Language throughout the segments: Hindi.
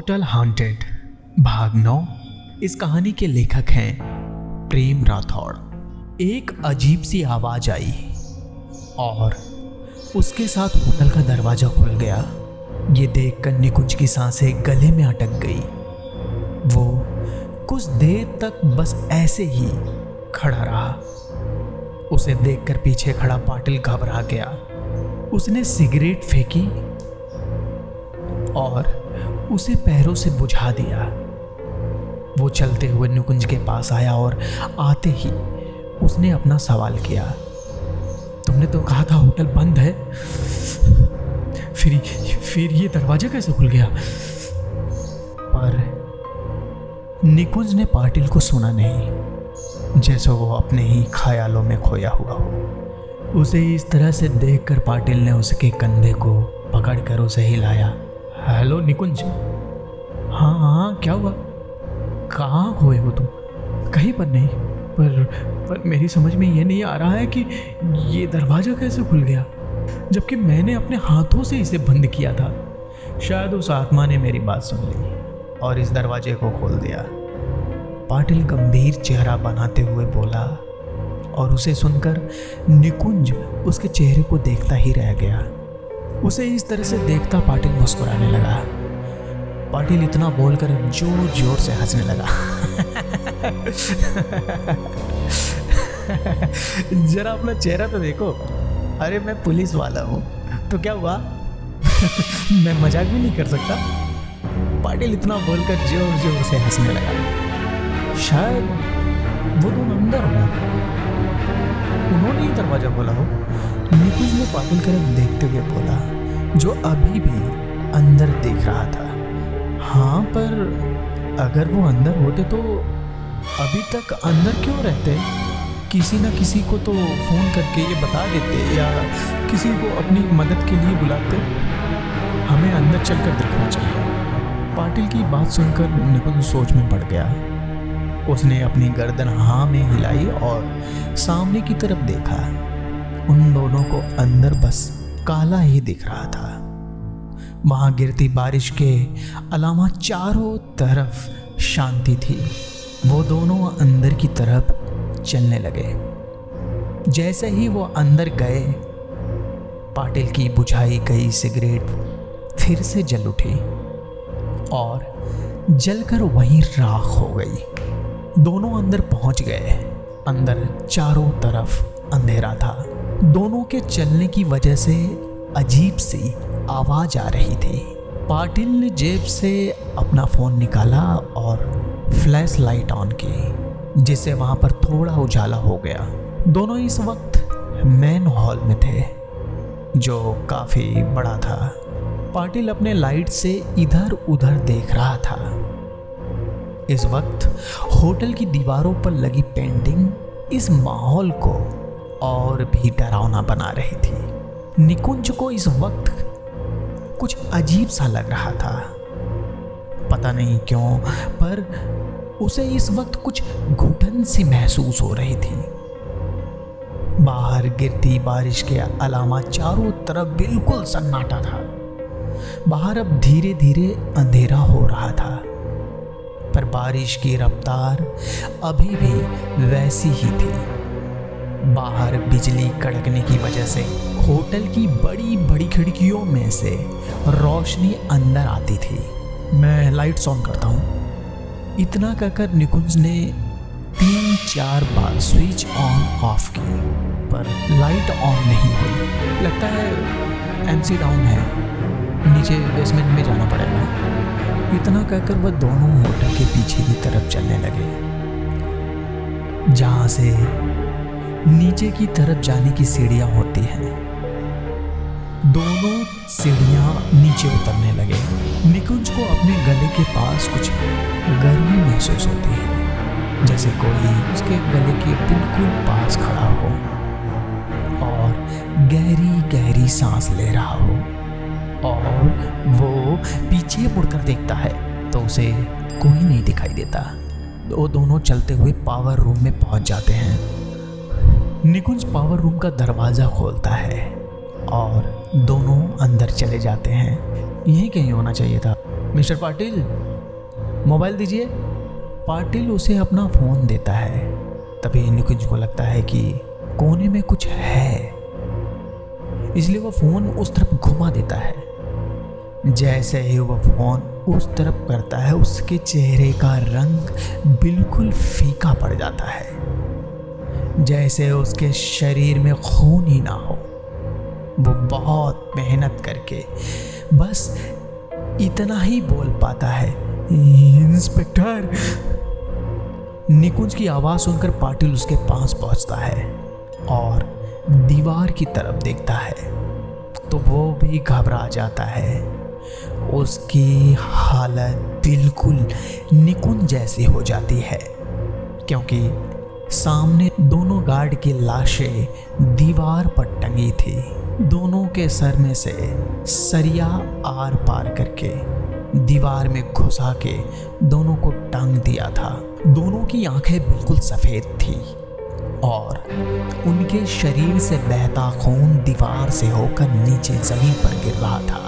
होटल हॉन्टेड भाग 9। इस कहानी के लेखक हैं प्रेम राठौड़। एक अजीब सी आवाज आई और उसके साथ होटल का दरवाजा खुल गया। ये देखकर निकुंज की सांसें गले में अटक गई। वो कुछ देर तक बस ऐसे ही खड़ा रहा। उसे देखकर पीछे खड़ा पाटिल घबरा गया। उसने सिगरेट फेंकी और उसे पैरों से बुझा दिया। वो चलते हुए निकुंज के पास आया और आते ही उसने अपना सवाल किया। तुमने तो कहा था होटल बंद है, फिर ये दरवाजा कैसे खुल गया? पर निकुंज ने पाटिल को सुना नहीं, जैसे वो अपने ही ख्यालों में खोया हुआ हो। उसे इस तरह से देखकर पाटिल ने उसके कंधे को पकड़कर उसे हिलाया। हेलो निकुंज। हाँ, क्या हुआ? कहाँ खोए हो तुम? कहीं पर नहीं, पर मेरी समझ में ये नहीं आ रहा है कि ये दरवाज़ा कैसे खुल गया, जबकि मैंने अपने हाथों से इसे बंद किया था। शायद उस आत्मा ने मेरी बात सुन ली और इस दरवाजे को खोल दिया। पाटिल गंभीर चेहरा बनाते हुए बोला और उसे सुनकर निकुंज उसके चेहरे को देखता ही रह गया। उसे इस तरह से देखता पाटिल मुस्कुराने लगा। पाटिल इतना बोलकर जोर जोर से हंसने लगा। जरा अपना चेहरा तो देखो। अरे मैं पुलिस वाला हूँ, तो क्या हुआ? मैं मजाक भी नहीं कर सकता। पाटिल इतना बोलकर जोर जोर से हंसने लगा। शायद वो दोनों अंदर हो, उन्होंने ही दरवाजा खोला हो। निकुंज ने पाटिल की तरफ देखते हुए बोला, जो अभी भी अंदर देख रहा था। हाँ, पर अगर वो अंदर होते तो अभी तक अंदर क्यों रहते? किसी न किसी को तो फ़ोन करके ये बता देते या किसी को अपनी मदद के लिए बुलाते। हमें अंदर चलकर देखना चाहिए। पाटिल की बात सुनकर निकुंज सोच में पड़ गया। उसने अपनी गर्दन हाँ में हिलाई और सामने की तरफ देखा। उन दोनों को अंदर बस काला ही दिख रहा था। वहां गिरती बारिश के अलावा चारों तरफ शांति थी। वो दोनों अंदर की तरफ चलने लगे। जैसे ही वो अंदर गए, पाटिल की बुझाई गई सिगरेट फिर से जल उठी और जलकर वहीं राख हो गई। दोनों अंदर पहुंच गए। अंदर चारों तरफ अंधेरा था। दोनों के चलने की वजह से अजीब सी आवाज आ रही थी। पाटिल ने जेब से अपना फ़ोन निकाला और फ्लैश लाइट ऑन की, जिससे वहाँ पर थोड़ा उजाला हो गया। दोनों इस वक्त मेन हॉल में थे, जो काफ़ी बड़ा था। पाटिल अपने लाइट से इधर उधर देख रहा था। इस वक्त होटल की दीवारों पर लगी पेंटिंग इस माहौल को और भी डरावना बना रही थी। निकुंज को इस वक्त कुछ अजीब सा लग रहा था। पता नहीं क्यों, पर उसे इस वक्त कुछ घुटन सी महसूस हो रही थी। बाहर गिरती बारिश के अलावा चारों तरफ बिल्कुल सन्नाटा था। बाहर अब धीरे धीरे अंधेरा हो रहा था, पर बारिश की रफ्तार अभी भी वैसी ही थी। बाहर बिजली कड़कने की वजह से होटल की बड़ी बड़ी खिड़कियों में से रोशनी अंदर आती थी। मैं लाइट्स ऑन करता हूँ। इतना कहकर निकुंज ने 3-4 बार स्विच ऑन ऑफ की, पर लाइट ऑन नहीं हुई। लगता है एमसी डाउन है, नीचे बेसमेंट में जाना पड़ेगा। इतना कहकर वह दोनों होटल के पीछे की तरफ चलने लगे, जहाँ से नीचे की तरफ जाने की सीढ़ियाँ होती हैं। दोनों सीढ़ियाँ नीचे उतरने लगे। निकुंज को अपने गले के पास कुछ गर्मी महसूस होती है, जैसे कोई उसके गले के बिल्कुल पास खड़ा हो और गहरी गहरी सांस ले रहा हो। और वो पीछे मुड़कर देखता है तो उसे कोई नहीं दिखाई देता। वो दोनों चलते हुए पावर रूम में पहुंच जाते हैं। निकुंज पावर रूम का दरवाज़ा खोलता है और दोनों अंदर चले जाते हैं। यही कहीं होना चाहिए था। मिस्टर पाटिल, मोबाइल दीजिए। पाटिल उसे अपना फ़ोन देता है। तभी निकुंज को लगता है कि कोने में कुछ है, इसलिए वह फ़ोन उस तरफ घुमा देता है। जैसे ही वह फ़ोन उस तरफ करता है, उसके चेहरे का रंग बिल्कुल फीका पड़ जाता है, जैसे उसके शरीर में खून ही ना हो। वो बहुत मेहनत करके बस इतना ही बोल पाता है, इंस्पेक्टर। निकुंज की आवाज़ सुनकर पाटिल उसके पास पहुंचता है और दीवार की तरफ देखता है तो वो भी घबरा जाता है। उसकी हालत बिल्कुल निकुंज जैसी हो जाती है, क्योंकि सामने दोनों गार्ड की लाशें दीवार पर टंगी थी। दोनों के सर में से सरिया आर पार करके दीवार में घुसा के दोनों को टांग दिया था। दोनों की आंखें बिल्कुल सफ़ेद थी और उनके शरीर से बहता खून दीवार से होकर नीचे ज़मीन पर गिर रहा था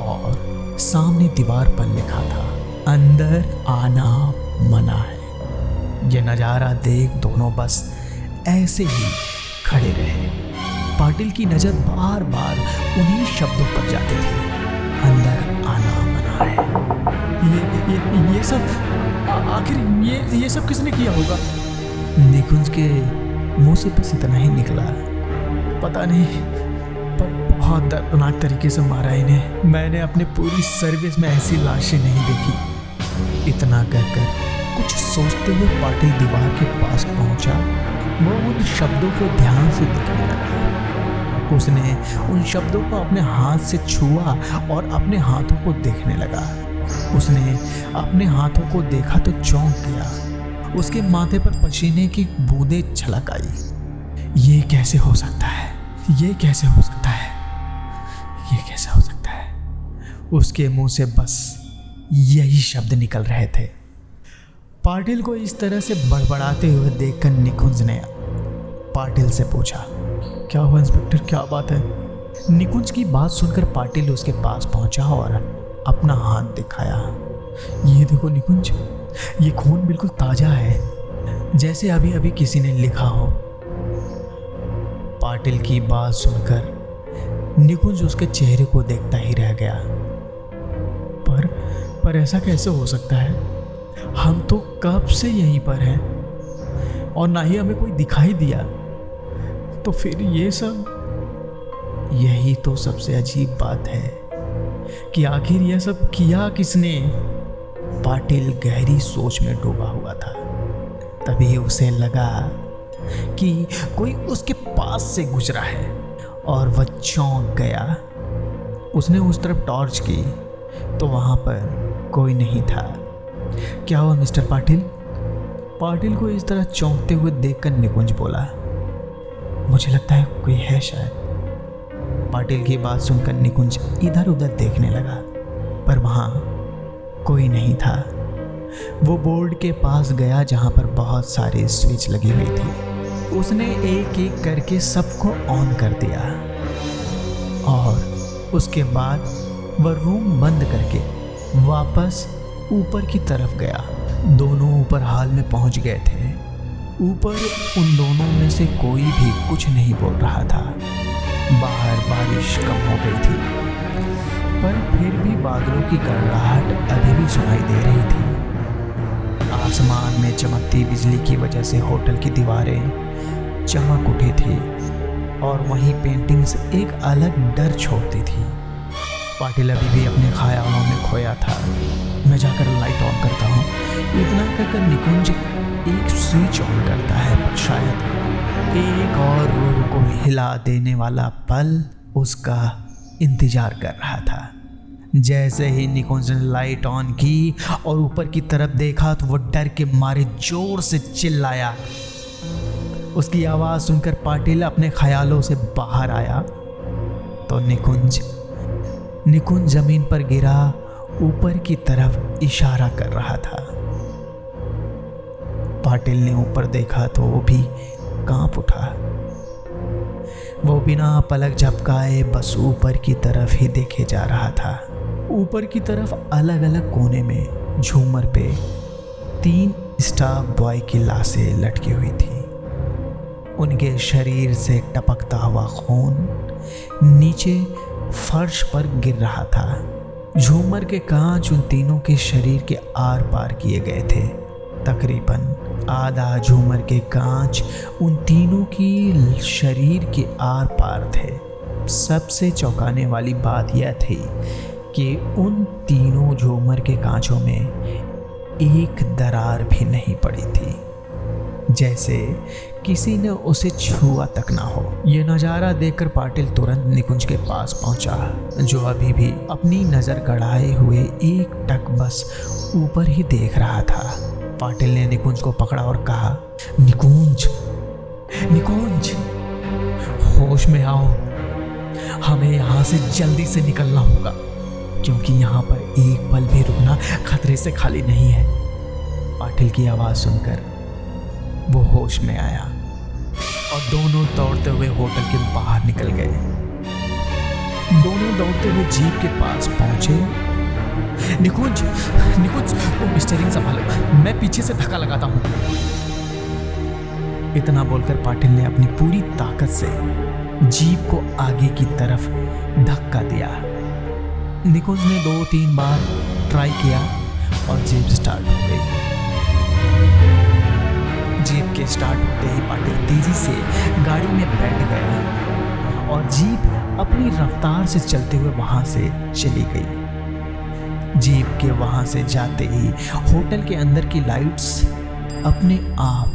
और सामने दीवार पर लिखा था, अंदर आना मना है। यह नज़ारा देख दोनों बस ऐसे ही खड़े रहे। पाटिल की नज़र बार बार उन्हीं शब्दों पर जाती थी, अंदर आना मना है। ये सब आखिर ये सब किसने किया होगा? निकुंज के मुंह से बस इतना ही निकला, पता नहीं, पर बहुत दर्दनाक तरीके से मारा इन्हें। मैंने अपनी पूरी सर्विस में ऐसी लाशें नहीं देखी। इतना कहकर कुछ सोचते हुए पाटिल दीवार के पास पहुंचा। वो उन शब्दों को ध्यान से देखने लगा। उसने उन शब्दों को अपने हाथ से छुआ और अपने हाथों को देखने लगा। उसने अपने हाथों को देखा तो चौंक गया। उसके माथे पर पसीने की बूंदें छलक आई। ये कैसे हो सकता है? ये कैसे हो सकता है? ये कैसे हो सकता है? उसके मुंह से बस यही शब्द निकल रहे थे। पाटिल को इस तरह से बड़बड़ाते हुए देखकर निकुंज ने पाटिल से पूछा, क्या हुआ इंस्पेक्टर, क्या बात है? निकुंज की बात सुनकर पाटिल उसके पास पहुंचा और अपना हाथ दिखाया। ये देखो निकुंज, ये खून बिल्कुल ताजा है, जैसे अभी अभी किसी ने लिखा हो। पाटिल की बात सुनकर निकुंज उसके चेहरे को देखता ही रह गया। पर ऐसा कैसे हो सकता है? हम तो कब से यहीं पर हैं और ना ही हमें कोई दिखाई दिया, तो फिर ये सब? यही तो सबसे अजीब बात है कि आखिर यह सब किया किसने? पाटिल गहरी सोच में डूबा हुआ था। तभी उसे लगा कि कोई उसके पास से गुजरा है और वह चौंक गया। उसने उस तरफ टॉर्च की तो वहां पर कोई नहीं था। क्या हुआ मिस्टर पाटिल? पाटिल को इस तरह चौंकते हुए देखकर निकुंज बोला, मुझे लगता है कोई है शायद। पाटिल की बात सुनकर निकुंज इधर उधर देखने लगा, पर वहां कोई नहीं था। वो बोर्ड के पास गया जहां पर बहुत सारे स्विच लगी हुई थी। उसने एक एक करके सबको ऑन कर दिया और उसके बाद वह रूम बंद करके वापस ऊपर की तरफ गया। दोनों ऊपर हाल में पहुंच गए थे। ऊपर उन दोनों में से कोई भी कुछ नहीं बोल रहा था। बाहर बारिश कम हो गई थी, पर फिर भी बादलों की गड़गड़ाहट अभी भी सुनाई दे रही थी। आसमान में चमकती बिजली की वजह से होटल की दीवारें चमक उठी थी और वहीं पेंटिंग्स एक अलग डर छोड़ती थी। पाटिल अभी भी अपने ख्यालों में खोया था। मैं जाकर लाइट ऑन करता हूँ। इतना कहकर निकुंज एक स्विच ऑन करता है, पर शायद एक और रूह को हिला देने वाला पल उसका इंतजार कर रहा था। जैसे ही निकुंज ने लाइट ऑन की और ऊपर की तरफ देखा तो वो डर के मारे जोर से चिल्लाया। उसकी आवाज़ सुनकर पाटिल अपने ख्यालों से बाहर आया तो निकुंज जमीन पर गिरा ऊपर की तरफ इशारा कर रहा था। पाटिल ने ऊपर देखा तो वो भी कांप उठा। वो बिना पलक झपकाए बस ऊपर की तरफ ही देखे जा रहा था। ऊपर की तरफ अलग अलग कोने में झूमर पे 3 स्टाफ बॉय की लाशें लटकी हुई थी। उनके शरीर से टपकता हुआ खून नीचे फर्श पर गिर रहा था। झूमर के कांच उन तीनों के शरीर के आर पार किए गए थे। तकरीबन आधा झूमर के कांच उन तीनों की शरीर के आर पार थे। सबसे चौंकाने वाली बात यह थी कि उन तीनों झूमर के कांचों में एक दरार भी नहीं पड़ी थी, जैसे किसी ने उसे छुआ तक ना हो। यह नज़ारा देखकर पाटिल तुरंत निकुंज के पास पहुंचा, जो अभी भी अपनी नज़र गड़ाए हुए एक टक बस ऊपर ही देख रहा था। पाटिल ने निकुंज को पकड़ा और कहा, निकुंज, निकुंज, होश में आओ। हमें यहाँ से जल्दी से निकलना होगा, क्योंकि यहाँ पर एक पल भी रुकना खतरे से खाली नहीं है। पाटिल की आवाज़ सुनकर वो होश में आया और दोनों दौड़ते हुए होटल के बाहर निकल गए। दोनों दौड़ते हुए जीप के पास पहुंचे। निकुंज, निकुंज, तुम स्टीयरिंग संभालो, मैं पीछे से धक्का लगाता हूं। इतना बोलकर पाटिल ने अपनी पूरी ताकत से जीप को आगे की तरफ धक्का दिया। निकुंज ने 2-3 बार ट्राई किया और जीप स्टार्ट हो गई। जीप के स्टार्ट होते ही पाटिल तेजी से गाड़ी में बैठ गया और जीप अपनी रफ्तार से चलते हुए वहां से चली गई। जीप के वहां से जाते ही होटल के अंदर की लाइट्स अपने आप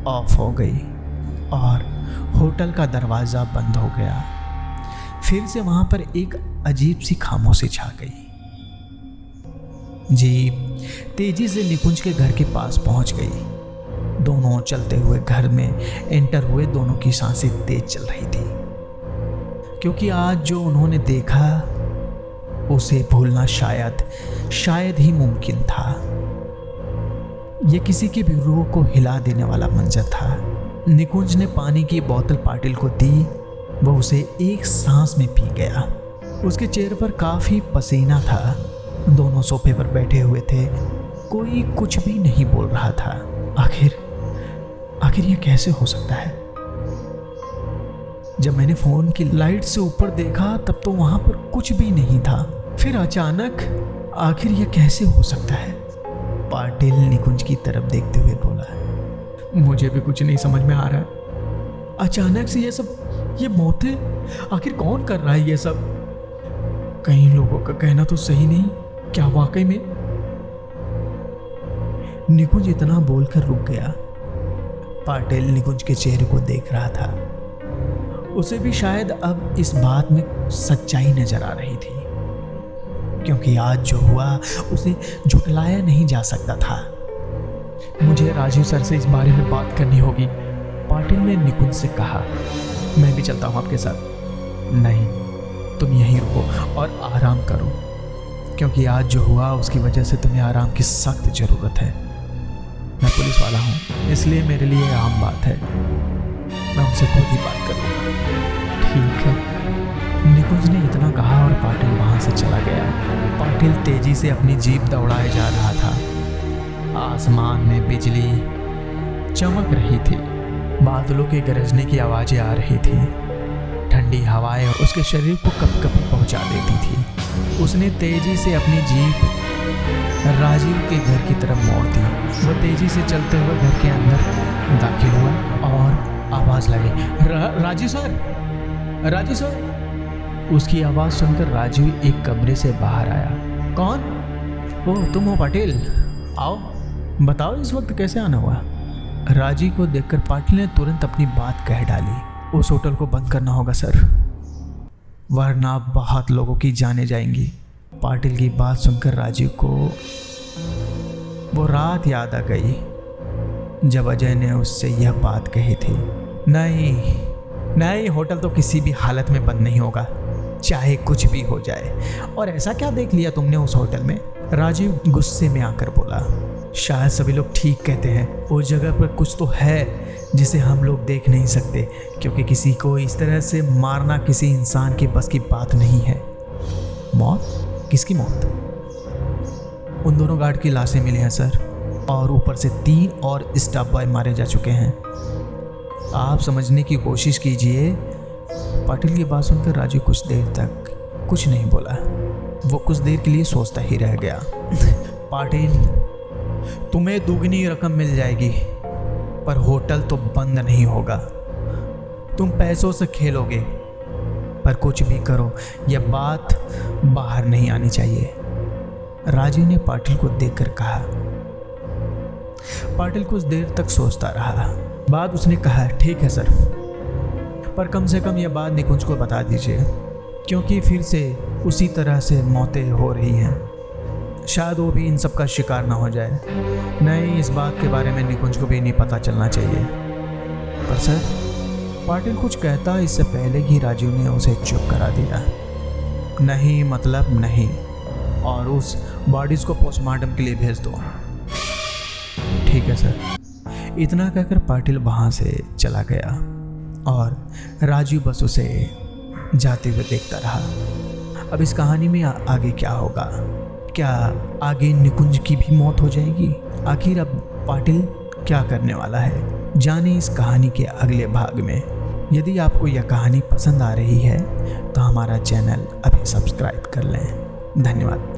ऑफ हो गई और होटल का दरवाजा बंद हो गया। फिर से वहां पर एक अजीब सी खामोशी छा गई। जीप तेजी से निकुंज के घर के पास पहुंच गई। दोनों चलते हुए घर में एंटर हुए। दोनों की सांसें तेज चल रही थी, क्योंकि आज जो उन्होंने देखा उसे भूलना शायद ही मुमकिन था। यह किसी के भी रूह को हिला देने वाला मंजर था। निकुंज ने पानी की बोतल पाटिल को दी। वह उसे एक सांस में पी गया। उसके चेहरे पर काफी पसीना था। दोनों सोफे पर बैठे हुए थे। कोई कुछ भी नहीं बोल रहा था। आखिर यह कैसे हो सकता है? जब मैंने फोन की लाइट से ऊपर देखा तब तो वहां पर कुछ भी नहीं था। फिर अचानक आखिर यह कैसे हो सकता है? पाटिल निकुंज की तरफ देखते हुए बोला, मुझे भी कुछ नहीं समझ में आ रहा है। अचानक से ये मौतें आखिर कौन कर रहा है ये सब? कई लोगों का कहना तो सही नहीं, क्या वाकई में? निकुंज इतना बोलकर रुक गया। पाटिल निकुंज के चेहरे को देख रहा था। उसे भी शायद अब इस बात में सच्चाई नजर आ रही थी, क्योंकि आज जो हुआ उसे झुटलाया नहीं जा सकता था। मुझे राजीव सर से इस बारे में बात करनी होगी, पाटिल ने निकुंज से कहा। मैं भी चलता हूं आपके साथ। नहीं, तुम यहीं रुको और आराम करो, क्योंकि आज जो हुआ उसकी वजह से तुम्हें आराम की सख्त ज़रूरत है। मैं पुलिस वाला हूँ, इसलिए मेरे लिए आम बात है। मैं उनसे खुद ही बात करूँगा। ठीक है, निकुंज ने इतना कहा और पाटिल वहाँ से चला गया। पाटिल तेजी से अपनी जीप दौड़ाए जा रहा था। आसमान में बिजली चमक रही थी। बादलों के गरजने की आवाज़ें आ रही थी। ठंडी हवाएं उसके शरीर को कपकपी पहुँचा देती थी। उसने तेजी से अपनी जीप राजीव के घर की तरफ मोड़ दी। वह तेजी से चलते हुए घर के अंदर दाखिल हुआ और आवाज़ लगी, राजीव सर, राजीव सर। उसकी आवाज़ सुनकर राजीव एक कमरे से बाहर आया। कौन? ओह, तुम हो पाटिल, आओ, बताओ इस वक्त कैसे आना हुआ? राजीव को देखकर पाटिल ने तुरंत अपनी बात कह डाली। उस होटल को बंद करना होगा सर, वरना बहुत लोगों की जानें जाएंगी। पाटिल की बात सुनकर राजीव को वो रात याद आ गई जब अजय ने उससे यह बात कही थी। नहीं, होटल तो किसी भी हालत में बंद नहीं होगा, चाहे कुछ भी हो जाए। और ऐसा क्या देख लिया तुमने उस होटल में? राजीव गुस्से में आकर बोला। शायद सभी लोग ठीक कहते हैं, उस जगह पर कुछ तो है जिसे हम लोग देख नहीं सकते, क्योंकि किसी को इस तरह से मारना किसी इंसान के बस की बात नहीं है। मौत? किसकी मौत? उन दोनों गार्ड की लाशें मिली हैं सर, और ऊपर से 3 और स्टाफ बॉय मारे जा चुके हैं। आप समझने की कोशिश कीजिए। पाटिल की बात सुनकर राजू कुछ देर तक कुछ नहीं बोला। वो कुछ देर के लिए सोचता ही रह गया। पाटिल, तुम्हें दुगनी रकम मिल जाएगी, पर होटल तो बंद नहीं होगा। तुम पैसों से खेलोगे, पर कुछ भी करो यह बात बाहर नहीं आनी चाहिए। राजू ने पाटिल को देखकर कहा। पाटिल कुछ देर तक सोचता रहा। बाद उसने कहा, ठीक है सर, पर कम से कम यह बात निकुंज को बता दीजिए, क्योंकि फिर से उसी तरह से मौतें हो रही हैं। शायद वो भी इन सब का शिकार ना हो जाए। नहीं, इस बात के बारे में निकुंज को भी नहीं पता चलना चाहिए। पर सर, पाटिल कुछ कहता इससे पहले ही राजू ने उसे चुप करा दिया। नहीं मतलब नहीं, और उस बॉडीज को पोस्टमार्टम के लिए भेज दो। ठीक है सर। इतना कहकर पाटिल वहाँ से चला गया और राजू बस उसे जाते हुए देखता रहा। अब इस कहानी में आगे क्या होगा? क्या आगे निकुंज की भी मौत हो जाएगी? आखिर अब पाटिल क्या करने वाला है? जाने इस कहानी के अगले भाग में। यदि आपको यह कहानी पसंद आ रही है तो हमारा चैनल अभी सब्सक्राइब कर लें। धन्यवाद।